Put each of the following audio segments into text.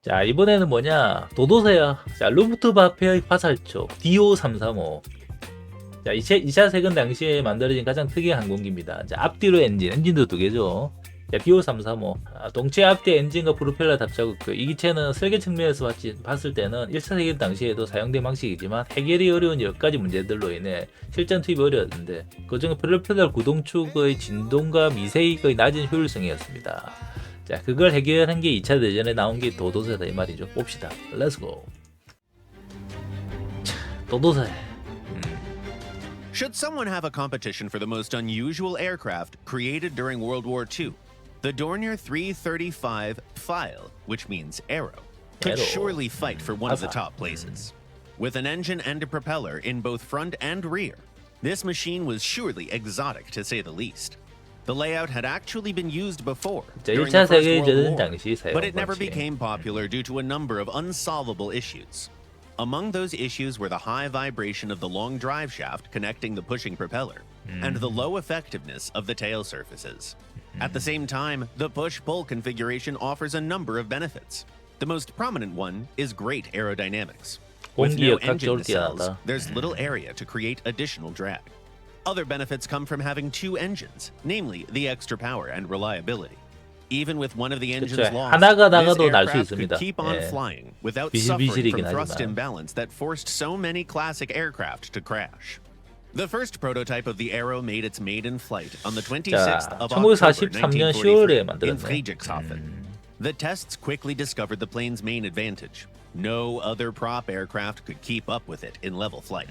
자, 이번에는 뭐냐? 도도새야. 자, 루프트바페의 화살촉 DO335. 자, 2차 세계 당시에 만들어진 가장 특이한 항공기입니다. 자, 앞뒤로 엔진도 두 개죠. 자, DO335. 동체 앞뒤 엔진과 프로펠러 답차고 있고, 이 기체는 설계 측면에서 봤을 때는 1차 세계 당시에도 사용된 방식이지만 해결이 어려운 여러 가지 문제들로 인해 실전 투입이 어려웠는데, 그중 프로펠러 구동축의 진동과 미세익의 낮은 효율성이었습니다. 자, 그걸 해결한 게 2차 대전에 나온 게 도도새다 이 말이죠. 봅시다. 렛츠고. 도도새. Should someone have a competition for the most unusual aircraft created during World War II, the Dornier 335 File, which means arrow, could surely fight for one of the top places. With an engine and a propeller in both front and rear, this machine was surely exotic to say the least. The layout had actually been used before during the First World War, but it never became popular due to a number of unsolvable issues. Among those issues were the high vibration of the long drive shaft connecting the pushing propeller, and the low effectiveness of the tail surfaces. At the same time, the push-pull configuration offers a number of benefits. The most prominent one is great aerodynamics. With no engine nacelles, there's little area to create additional drag. Other benefits come from having two engines, namely the extra power and reliability. Even with one of the engines lost, this aircraft could keep on flying without suffering from thrust imbalance that forced so many classic aircraft to crash. The first prototype of the Arrow made its maiden flight on the 26th of October 1943 in Friedrichshafen. The tests quickly discovered the plane's main advantage. No other prop aircraft could keep up with it in level flight.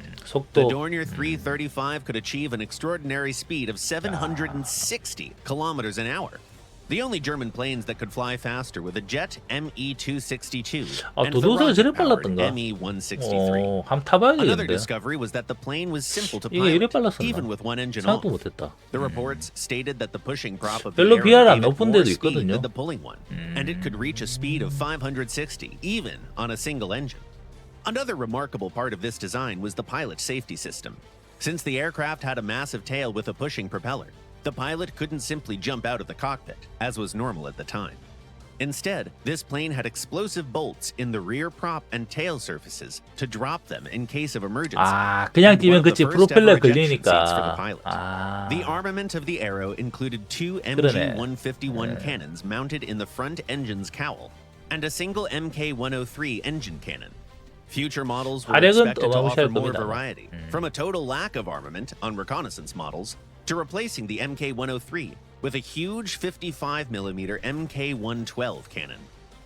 The Dornier 335 could achieve an extraordinary speed of 760 kilometers an hour. The only German planes that could fly faster were the Jet Me-262 and the rocket-powered Me-163. Another discovery was that the plane was simple to pilot, even with one engine off. The reports stated that the pushing prop of the Arrow gave it more speed than the pulling one, and it could reach a speed of 560, even on a single engine. Another remarkable part of this design was the pilot safety system. Since the aircraft had a massive tail with a pushing propeller, the pilot couldn't simply jump out of the cockpit, as was normal at the time. Instead, this plane had explosive bolts in the rear prop and tail surfaces to drop them in case of emergency. 그냥 뛰면 그치 프로펠러 걸리니까. The armament of the Arrow included two MG-151 cannons mounted in the front engine's cowl, and a single Mk-103 engine cannon. Future models were expected to offer more variety, from a total lack of armament on reconnaissance models to replacing the Mk-103 with a huge 55mm Mk-112 cannon.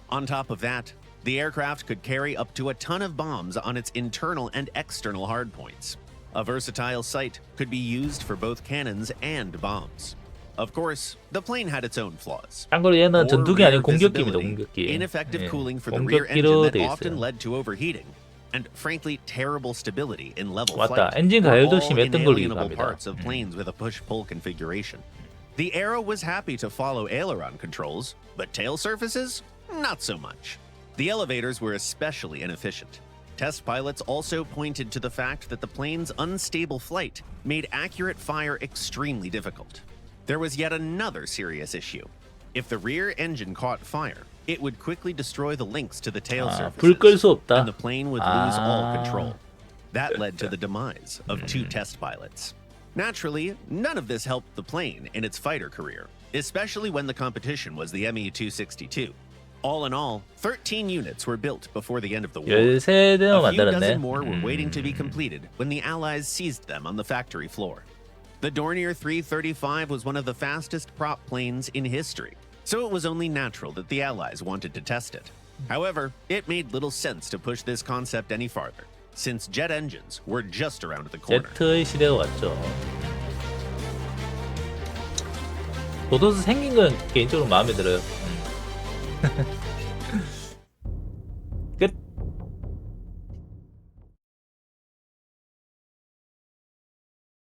On top of that, the aircraft could carry up to a ton of bombs on its internal and external hardpoints. A versatile sight could be used for both cannons and bombs. Of course, the plane had its own flaws. 참고로 얘는 전투기 아니고 공격기입니다. 공격기. Ineffective cooling for the rear engine that often led to overheating. And frankly, terrible stability in level flight were all inalienable parts of planes with a push-pull configuration. The Arrow was happy to follow aileron controls, but tail surfaces? Not so much. The elevators were especially inefficient. Test pilots also pointed to the fact that the plane's unstable flight made accurate fire extremely difficult. There was yet another serious issue. If the rear engine caught fire, it would quickly destroy the links to the tail surfaces, and the plane would lose all control. That led to the demise of two test pilots. Naturally, none of this helped the plane in its fighter career, especially when the competition was the Me-262. All in all, 13 units were built before the end of the war. A few dozen more were waiting to be completed when the Allies seized them on the factory floor. The Dornier 335 was one of the fastest prop planes in history, so it was only natural that the Allies wanted to test it. However, it made little sense to push this concept any farther, since jet engines were just around the corner. 제트의 시대가 왔죠. 도도새 생긴 건 개인적으로 마음에 들어요.